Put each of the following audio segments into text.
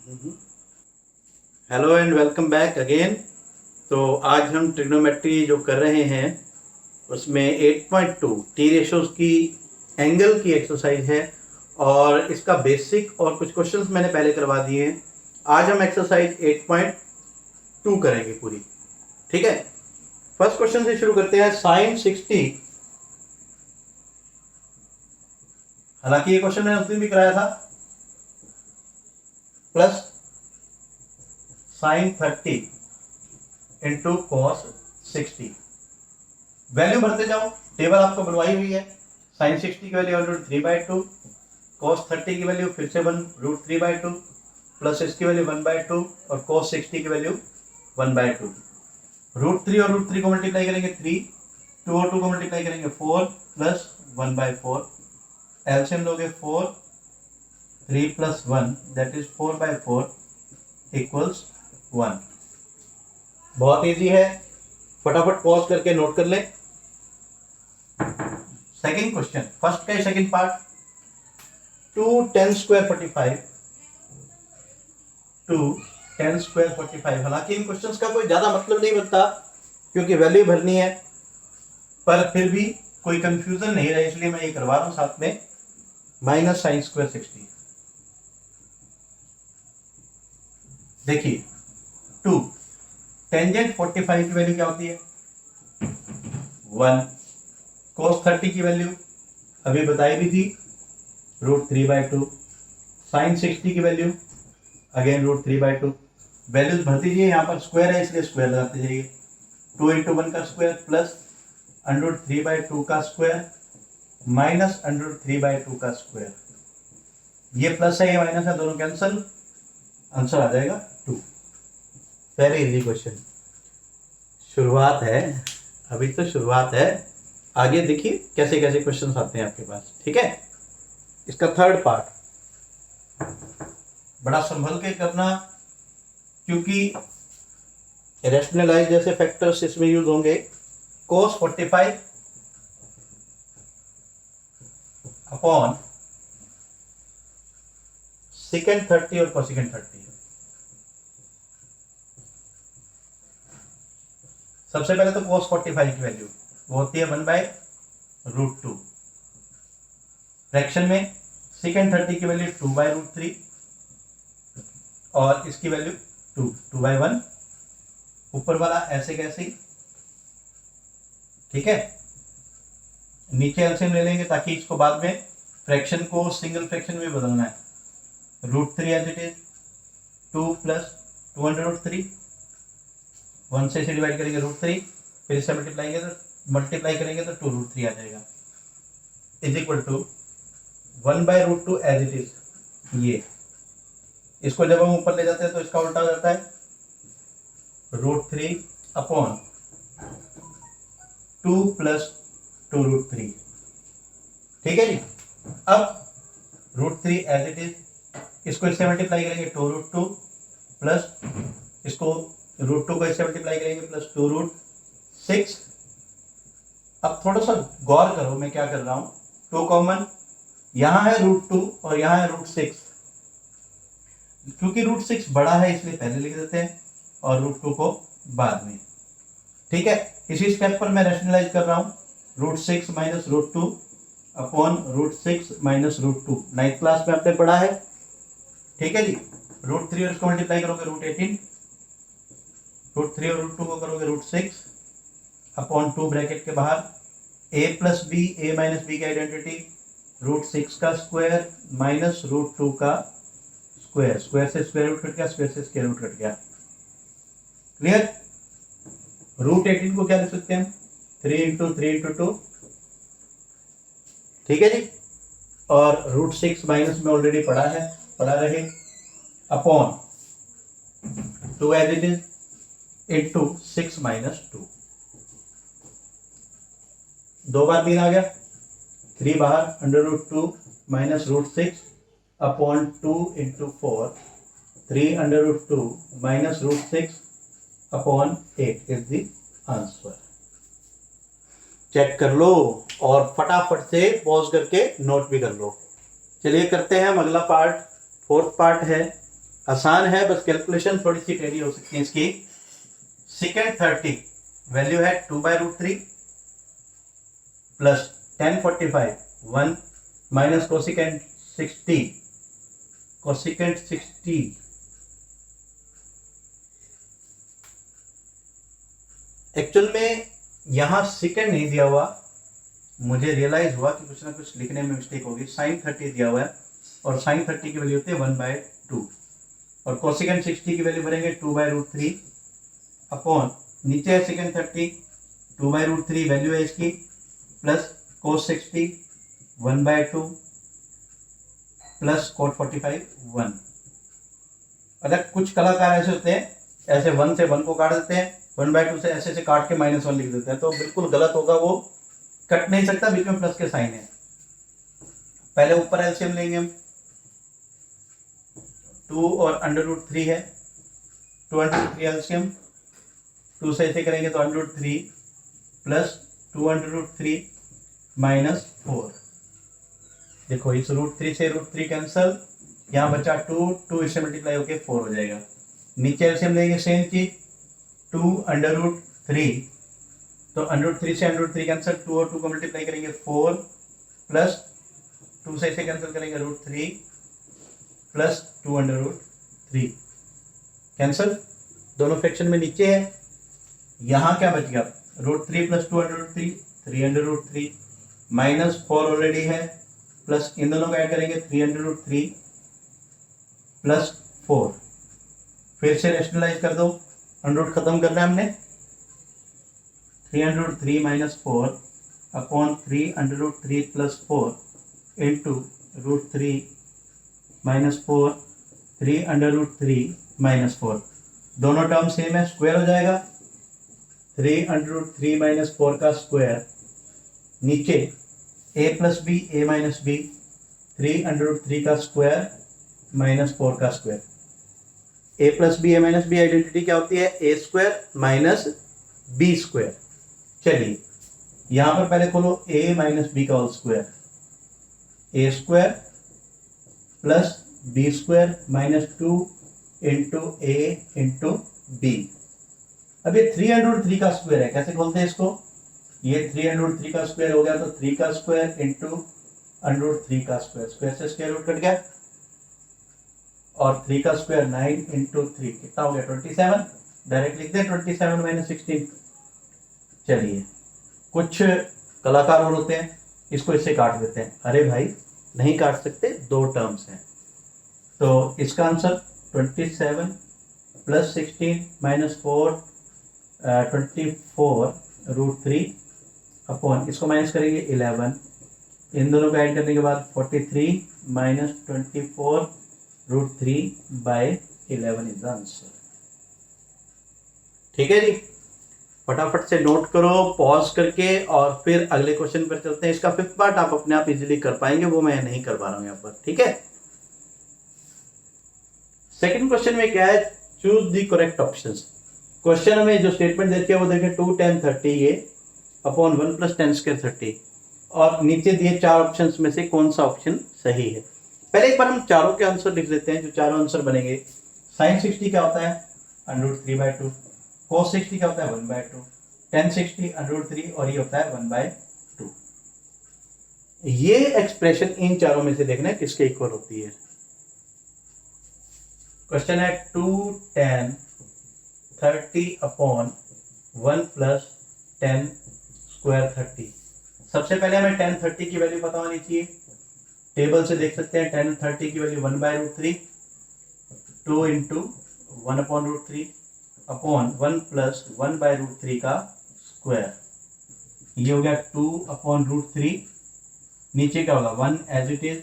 Hello and welcome back again. तो आज हम ट्रिग्नोमेट्री जो कर रहे हैं उसमें 8.2 टी रेशोज की एंगल की एक्सरसाइज है और इसका बेसिक और कुछ क्वेश्चंस मैंने पहले करवा दिए हैं। आज हम एक्सरसाइज 8.2 करेंगे पूरी। ठीक है, फर्स्ट क्वेश्चन से शुरू करते हैं। साइन 60, हालांकि ये क्वेश्चन मैंने उस दिन भी कराया था, plus sign 30 into cos 60। Value भरते जाओ, टेबल आपको बनवाई हुई है। साइन 60 की वैल्यू 3/2, कॉस 30 की वैल्यू फिर से 1√3/2, प्लस इसकी वैल्यू 1/2 और कॉस 60 की वैल्यू 1/2। √3 और √3 को मल्टीप्लाई करेंगे 3, 2 और 2 को मल्टीप्लाई करेंगे 4 प्लस 1/4। एलसीएम लोगे 4, 3 प्लस 1 दैट इज 4/4 इक्वल्स 1। बहुत इजी है, फटाफट पॉज करके नोट कर लें। सेकंड क्वेश्चन, फर्स्ट का सेकंड पार्ट, 2 10² 45 2 10² 45। हालांकि इन क्वेश्चंस का कोई ज्यादा मतलब नहीं बनता क्योंकि वैल्यू भरनी है, पर फिर भी कोई कंफ्यूजन नहीं रहे इसलिए मैं ये करवा रहा हूं साथ में। Minus sine square 60। देखिए 2 टेंजेंट 45 की वैल्यू क्या होती है 1। cos 30 की वैल्यू अभी बताई भी थी √3/2। साइन 60 की वैल्यू अगेन √3/2। वैल्यूज भर दीजिए, यहाँ पर स्क्वायर है इसलिए स्क्वायर लगाते जाइए। 2 × 1 का स्क्वायर प्लस √3/2 का स्क्वायर माइनस √3/2 का स्क्वायर। ये प्लस है ये माइनस है, दोनों कैंसल, आंसर आ जाएगा 2। वेरी इजी क्वेश्चन, शुरुआत है, अभी तो शुरुआत है। आगे देखिए कैसे कैसे क्वेश्चंस आते हैं आपके पास। ठीक है, इसका थर्ड पार्ट बड़ा संभल के करना क्योंकि रैशनलाइज जैसे फैक्टर्स इसमें यूज होंगे। cos 45 अपॉन सेकेंड 30 और कोसेकेंड 30। सबसे पहले तो cos 45 की वैल्यू वो होती है 1/√2। फ्रैक्शन में सेकेंड 30 की वैल्यू 2/√3 और इसकी वैल्यू 2/1। ऊपर वाला ऐसे कैसे, ठीक है। नीचे एलसीएम ले लेंगे ताकि इसको बाद में फ्रैक्शन को सिंगल फ्रैक्शन में बदलना है। √3 एज इट इज, 2 प्लस 2√3, 1 से डिवाइड करेंगे √3, फिर से मल्टीप्लाई करेंगे तो 2√3 आ जाएगा, is equal to 1/√2 as it is. ये इसको जब हम ऊपर ले जाते हैं तो इसका उल्टा हो जाता है √3 अपॉन 2 प्लस 2√3। ठीक है जी। अब √3 एज इट इज, इसको इससे मल्टीप्लाई करेंगे 2√2 प्लस इसको √2 को इससे मल्टीप्लाई करेंगे प्लस 2√6। अब थोड़ा सा गौर करो मैं क्या कर रहा हूं। 2 कॉमन, यहां है √2 और यहां है √6। क्योंकि √6 बड़ा है इसलिए पहले लिख देते हैं और √2 को बाद में। ठीक है, इसी स्टेप पर मैं रैशनलाइज कर रहा हूं। √6 minus √2 upon √6 minus √2। 9th class में आपने पढ़ा है। ठीक है जी। √3 और इसको मल्टीप्लाई करोगे √18, √3 और √2 को करोगे √6 अपॉन 2 ब्रैकेट के बाहर a plus B, a minus B की आइडेंटिटी, √6 का स्क्वायर माइनस √2 का स्क्वायर। स्क्वायर से स्क्वायर रूट कट गया, स्क्वायर से स्क्वायर रूट कट गया। क्लियर। √18 को क्या लिख सकते हैं 3 × 3 × 2। ठीक है जी। और √6 माइनस में ऑलरेडी पढ़ा रहे upon 2 as it is into 6 minus 2। 2 बार 3 आ गया, 3 बाहर, √2 minus √6 upon 2 into 4, 3 √2 minus √6 upon 8 is the answer. Check कर लो और फटाफट से पॉज करके नोट भी कर लो। चलिए करते हैं हम अगला पार्ट। फोर्थ पार्ट है आसान है, बस कैलकुलेशन थोड़ी सी टेढ़ी हो सकती है इसकी। सेकेंड 30 वैल्यू है 2/√3 प्लस 1045 1 माइनस कोसिकेंट 60 एक्चुअल में यहां सेकेंड नहीं दिया हुआ, मुझे रियलाइज हुआ कि कुछ ना कुछ लिखने में मिस्टेक होगी। sin 30 दिया हुआ है और sin 30 की वैल्यू होती है 1/2 और कोसिकेंट 60 की वैल्यू भरेंगे 2/√3 अपॉन नीचे है सेकेंड 30 2/√3 वैल्यू है इसकी प्लस cos 60 1/2 प्लस cot 45 1। अगर कुछ कलाकार ऐसे होते हैं, ऐसे 1 से 1 को काट देते हैं, 1/2 से ऐसे काट के -1 लिख देते हैं, तो बिल्कुल गलत होगा, वो कट नहीं सकता, बीच में प्लस के साइन है। पहले ऊपर एलसीएम लेंगे हम, 2 और √3 है, 2 √3 एलसीएम, 2 से ऐसे करेंगे तो √3 प्लस 2 √3 माइनस 4। देखो इस √3 से √3 कैंसल, यहाँ बचा 2 इससे मल्टीप्लाई होके 4 हो जाएगा। नीचे एलसीएम लेंगे सेम चीज, 2 √3 तो √3 से √3 कैंसल, 2 और 2 को मल्टीप्लाई करेंगे 4 प्लस 2 से इसे कैंसिल करेंगे √3 प्लस 2 √3 कैंसिल, दोनों फ्रैक्शन में नीचे है। यहाँ क्या बच गया, √3 प्लस 2 √3 3 √3 माइनस 4 ऑलरेडी है, प्लस इन दोनों को ऐड करेंगे 3 √3 प्लस 4। फिर से रेशनलाइज कर दो, अंडर खत्म करना है हमने, 3 √3 minus 4 upon 3 √3 plus 4 into √3 minus 4 3 √3 minus 4, दोनों टर्म सेम है, स्क्वायर हो जाएगा। 3 √3 माइनस 4 का स्क्वायर, नीचे a plus B A minus B, 3 √3 का स्क्वायर माइनस 4 का square. a plus B A minus B identity क्या होती है, a square minus B square. चलिए यहां पर पहले खोलो a माइनस बी का whole square, a square plus B square minus 2 into A into B. अब ये 3 √3 का स्क्वायर है, कैसे खोलते हैं इसको, ये 3 √3 का स्क्वायर हो गया तो 3 का स्क्वायर इंटू √3 का स्क्वायर, स्क्वायर से स्क्वायर रूट कट गया, और 3 का स्क्वायर 9 इंटू 3 कितना हो गया 27, डायरेक्ट लिख दे 27 माइनस 16। चलिए कुछ कलाकार और होते हैं, इसको इससे काट देते हैं, अरे भाई नहीं काट सकते, 2 टर्म्स हैं, तो इसका आंसर 27 प्लस 16 माइनस 4 24 √3 अपॉन, इसको माइनस करेंगे 11, इन दोनों को ऐड करने के बाद 43 minus 24 √3 by 11 is the answer. ठीक है जी, फटाफट से नोट करो पॉज करके और फिर अगले क्वेश्चन पर चलते हैं। इसका 5th पार्ट आप अपने आप इजीली कर पाएंगे, वो मैं नहीं कर पा रहा हूं यहाँ पर। ठीक है, सेकंड क्वेश्चन में क्या है, choose the correct options. Question में जो स्टेटमेंट देखे वो देखे 2 10 30 ये अपॉन 1 प्लस 10 स्क्वायर 30, और नीचे दिए 4 ऑप्शंस में से कौन सा ऑप्शन सही है। पहले एक बार हम चारों के आंसर लिख लेते हैं, जो चारों आंसर बनेंगे। sin 60 क्या होता है √3/2, cos 60 क्या होता है 1/2, tan 60 √3 और ये होता है 1/2। ये एक्सप्रेशन इन चारों में से देखना है किसके इक्वल होती है। क्वेश्चन है 2 tan 30 अपॉन 1 प्लस 10 स्क्वायर 30। सबसे पहले हमें tan 30 की वैल्यू पता होनी चाहिए, टेबल से देख सकते हैं। tan 30 की वैल्यू 1/√3 2 इंटू 1/√3 अपॉन 1 प्लस 1/√3 का स्क्वायर, ये हो गया 2/√3, नीचे क्या होगा 1 एज इट इज,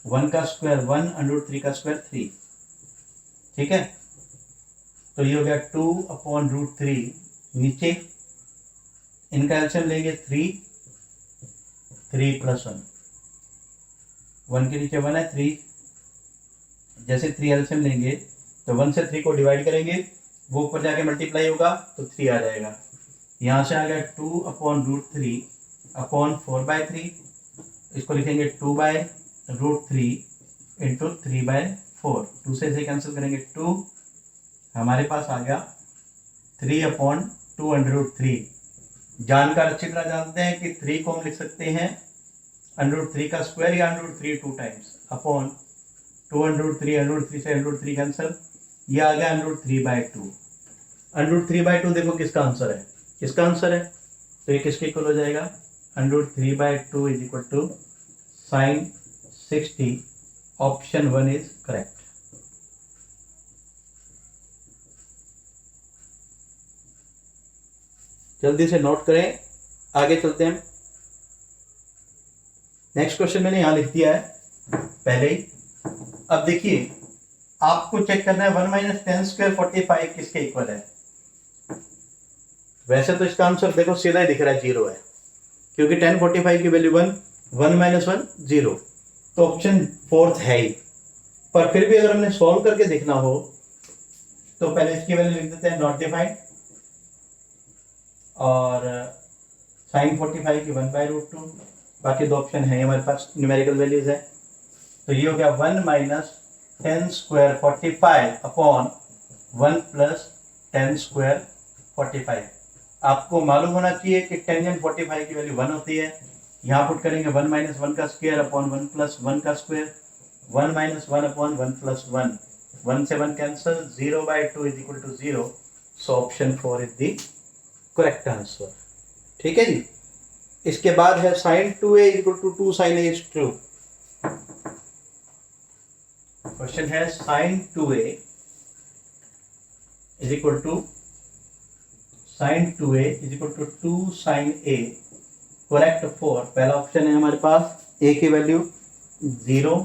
1 का स्क्वायर 1 √3 का स्क्वायर 3। ठीक है, तो ये हो गया 2/√3, नीचे इनका एलसीएम लेंगे 3 प्लस 1, 1 के नीचे 1 है 3, जैसे 3 एलसीएम लेंगे तो 1 से 3 को डिवाइड करेंगे, वो ऊपर जाके मल्टीप्लाई होगा तो 3 आ जाएगा। यहाँ से आ गया 2/√3 अपॉन 4/3, इसको लिखेंगे 2/√3 इंटू 3/4। 4, 2 से कैंसिल करेंगे 2, हमारे पास आ गया 3/2√3। जानकार अच्छी तरह जानते हैं कि 3 को हम लिख सकते हैं √3 का स्क्वायर या √3 2 टाइम्स अपॉन 2√3, √3 से √3 कैंसिल, ये आ गया √3/2। √3/2 देखो किसका आंसर है, किसका आंसर है, तो ये किसके इक्वल हो जाएगा, √3/2 is equal to sin 60। Option 1 is correct. जल्दी से नोट करें, आगे चलते हैं। नेक्स्ट क्वेश्चन मैंने यहां लिख दिया है पहले ही। अब देखिए आपको चेक करना है 1 माइनस 10 स्क्वायर 45 किसके इक्वल है। वैसे तो इसका आंसर देखो सीधा ही दिख रहा है, 0 है, क्योंकि 10 45 की वैल्यू 1, 1 माइनस 1 0, तो ऑप्शन 4 है ही। पर फिर भी अगर हमने सॉल्व करके देखना हो तो पहले इसकी वैल्यू लिख देते हैं नॉट डिफाइंड, और sin 45 की 1/√2, बाकी दो ऑप्शन है हमारे पास, न्यूमेरिकल वैल्यूज है। तो ये हो गया 1 minus 10 square 45 upon 1 plus 10 square 45। आपको मालूम होना चाहिए कि टेंजेंट 45 की वैल्यू 1 होती है। यहाँ पुट करेंगे 1 माइनस 1 का स्क्वायर अपॉन 1 प्लस 1 का स्क्वायर, 1 माइनस 1 अपॉन 1 प्लस 1, 1 से 1 cancel, 0/2 is equal to 0। So option 4 is the correct answer. ठीक है जी। इसके बाद है sin 2a equal to 2 sin a is true. Question है sin 2a is equal to sin 2a is equal to 2 sin a correct 4। पहला option है हमारे पास a की वैल्यू 0,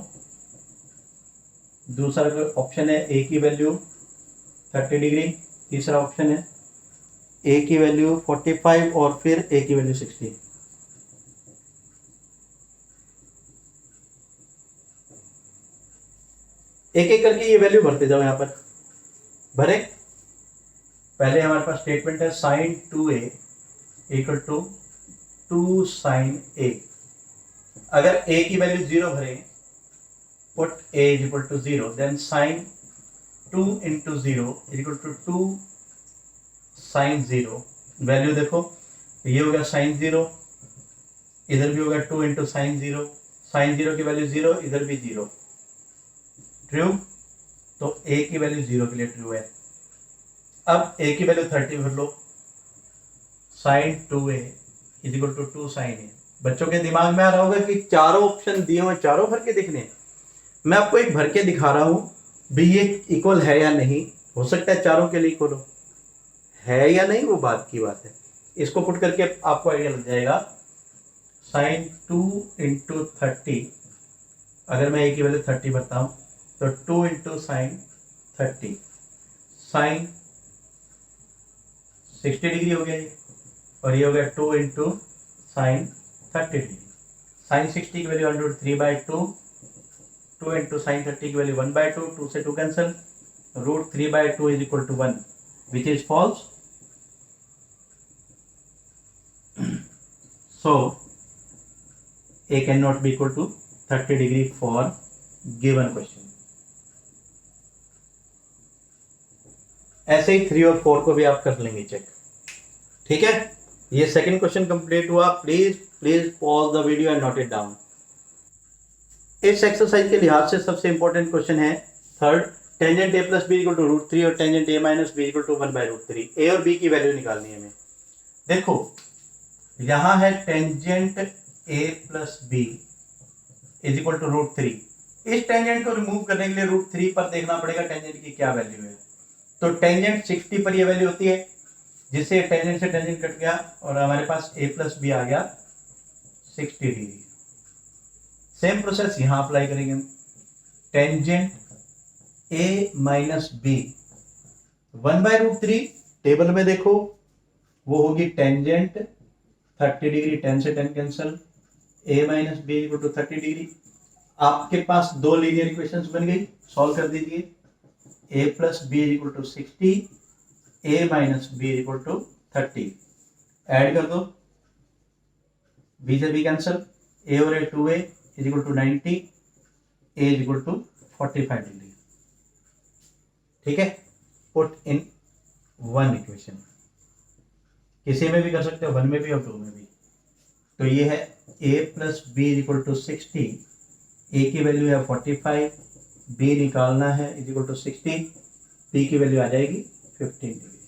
दूसरा ऑप्शन है a की वैल्यू 30 डिग्री, तीसरा ऑप्शन है a की वैल्यू 45 और फिर a की वैल्यू 60। एक एक करके ये वैल्यू भरते जाओ, यहां पर भरे। पहले हमारे पास स्टेटमेंट है sin 2a equal to 2 sin a। अगर a की वैल्यू 0 भरे, put a is equal to 0, then sin 2 into 0 is equal to 2 sin 0। Value देखो, ये हो गया sin 0, इधर भी होगा 2 इंटू sin 0, sin 0 की वैल्यू 0, इधर भी 0, ट्रू। तो a की वैल्यू 0 के लिए ट्रू है। अब a की वैल्यू 30 भर लो, sin 2a is equal to 2 sin a। बच्चों के दिमाग में आ रहा होगा कि चारों ऑप्शन दिए हुए, चारों भर के दिखने। मैं आपको एक भर के दिखा रहा हूं भी, ये इक्वल है या नहीं। हो सकता है चारों के लिए इक्वल हो, है या नहीं वो बात की बात है। इसको पुट करके आपको आइडिया लग जाएगा। sin 2 इंटू 30, अगर मैं a की वैल्यू 30 भरता हूं तो 2 इंटू साइन 30, साइन 60 डिग्री हो गया ये, और ये हो गया 2 इंटू साइन 30 डिग्री। साइन 60 की वैल्यू 3/2, 2 इंटू साइन 30 की वैल्यू 1/2, 2 से 2 cancel, √3/2 is equal to 1, which is false. So a cannot be equal to 30 degree for given question। ऐसे ही 3 और 4 को भी आप कर लेंगे चेक। ठीक है, ये सेकंड क्वेश्चन कंप्लीट हुआ। Please pause the video and note it down. इस एक्सरसाइज के लिहाज से सबसे इंपॉर्टेंट क्वेश्चन है third, tangent a plus B equal to √3 और tangent a minus B equal to 1/√3। a और b की वैल्यू निकालनी है हमें। देखो यहां है tangent a plus B is equal to √3। इस टेंजेंट को रिमूव करने के लिए √3 पर देखना पड़ेगा टेंजेंट की क्या वैल्यू है। तो टेंजेंट 60 पर ये वैल्यू होती है, जिससे टेंजेंट से टेंजेंट कट गया और हमारे पास a प्लस बी आ गया 60 डिग्री। सेम प्रोसेस यहां अप्लाई करेंगे हम। Tangent a minus B 1/√3, table में देखो वो होगी टेंजेंट 30 डिग्री, 10 से 10 cancel, a minus B equal to 30 degree. आपके पास दो लीनियर इक्वेशंस बन गई, सॉल्व कर दीजिए। a plus B equal to 60, a minus B equal to 30, add कर दो, b से b कैंसिल, a और a 2a is equal to 90, a is equal to 45 degree. ठीक है, पुट इन वन इक्वेशन, किसी में भी कर सकते हो, 1 में भी और 2 में भी। तो ये है a plus B equal to 60, a की वैल्यू है 45, b निकालना है इज इक्वल टू 60, p की वैल्यू आ जाएगी 15 डिग्री।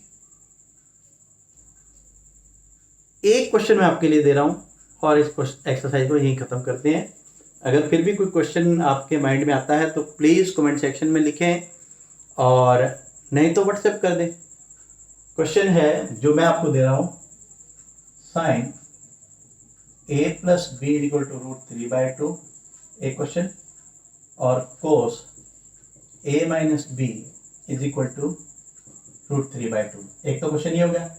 एक क्वेश्चन मैं आपके लिए दे रहा हूँ और इस एक्सरसाइज को यहीं खत्म करते हैं। अगर फिर भी कोई क्वेश्चन आपके माइंड में आता है तो प्लीज़ कमेंट सेक्शन में लिखें, और नहीं तो व्हाट्सएप कर दें। क्वेश्चन है जो मैं आपको दे रहा हूँ, sine a plus B equal to √3/2 एक क्वेश्चन, और cos a minus B is equal to √3/2 एक तो क्वेश्चन ये हो गया।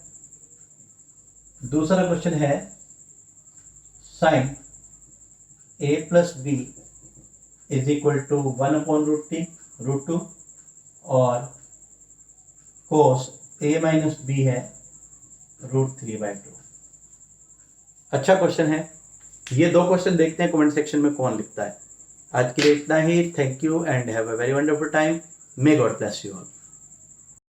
दूसरा क्वेश्चन है sine a plus B is equal to 1/√2 और कोस a माइनस बी है √3/2। अच्छा क्वेश्चन है। ये दो क्वेश्चन देखते हैं कमेंट सेक्शन में कौन लिखता है। आज के लिए इतना ही। Thank you and have a very wonderful time. May God bless you all.